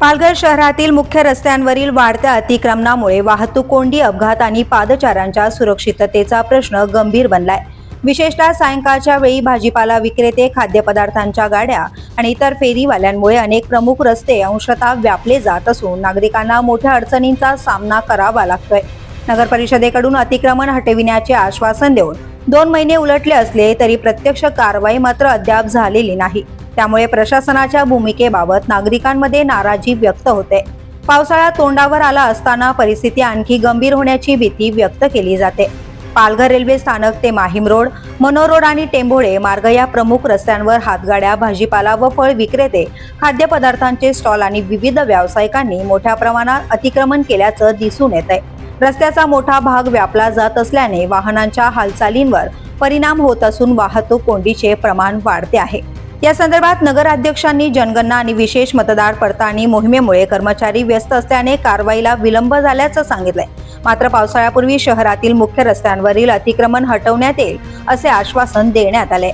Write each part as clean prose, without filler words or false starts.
पालघर शहरातील मुख्य रस्त्यांवरील वाढत्या अतिक्रमणामुळे वाहतूक कोंडी, अपघात आणि पादचाऱ्यांच्या सुरक्षिततेचा प्रश्न गंभीर बनलाय। विशेषतः सायंकाळच्या वेळी भाजीपाला विक्रेते, खाद्यपदार्थांच्या गाड्या आणि इतर फेरीवाल्यांमुळे अनेक प्रमुख रस्ते अंशतः व्यापले जात असून नागरिकांना मोठ्या अडचणींचा सामना करावा लागतोय। नगर परिषदेकडून अतिक्रमण हटविण्याचे आश्वासन देऊन 2 महिने उलटले असले तरी प्रत्यक्ष कारवाई मात्र अद्याप झालेली नाही। त्यामुळे प्रशासनाच्या भूमिकेबाबत नागरिकांमध्ये नाराजी व्यक्त होते। पावसाळा तोंडावर आला असताना परिस्थिती आणखी गंभीर होण्याची भीती व्यक्त केली जाते। पालघर रेल्वे स्थानक ते माहीम रोड, मनोर रोड आणि टेंभोळे मार्ग या प्रमुख रस्त्यांवर हातगाड्या, भाजीपाला व फळ विक्रेते, खाद्यपदार्थांचे स्टॉल आणि विविध व्यावसायिकांनी मोठ्या प्रमाणात अतिक्रमण केल्याचं दिसून येतंय। रस्त्याचा मोठा भाग व्यापला जात असल्याने वाहनांच्या हालचालींवर परिणाम होत असून वाहतूक कोंडीचे प्रमाण वाढते आहे। या संदर्भात नगराध्यक्षांनी जनगणना आणि विशेष मतदार पडताळणी मोहिमेमुळे कर्मचारी व्यस्त असल्याने कारवाईला विलंब झाल्याचं सांगितलंय। मात्र पावसाळ्यापूर्वी शहरातील मुख्य रस्त्यांवरील अतिक्रमण हटवण्यात येईल असे आश्वासन देण्यात आले।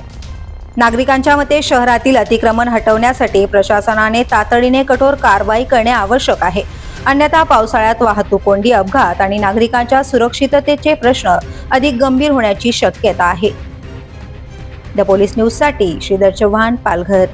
नागरिकांच्या मते शहरातील अतिक्रमण हटवण्यासाठी प्रशासनाने तातडीने कठोर कारवाई करणे आवश्यक आहे। अन्यथा पावसाळ्यात वाहतूक कोंडी, अपघात आणि नागरिकांच्या सुरक्षिततेचे प्रश्न अधिक गंभीर होण्याची शक्यता आहे। द पोलीस न्यूजसाठी श्रीधर चव्हाण, पालघर।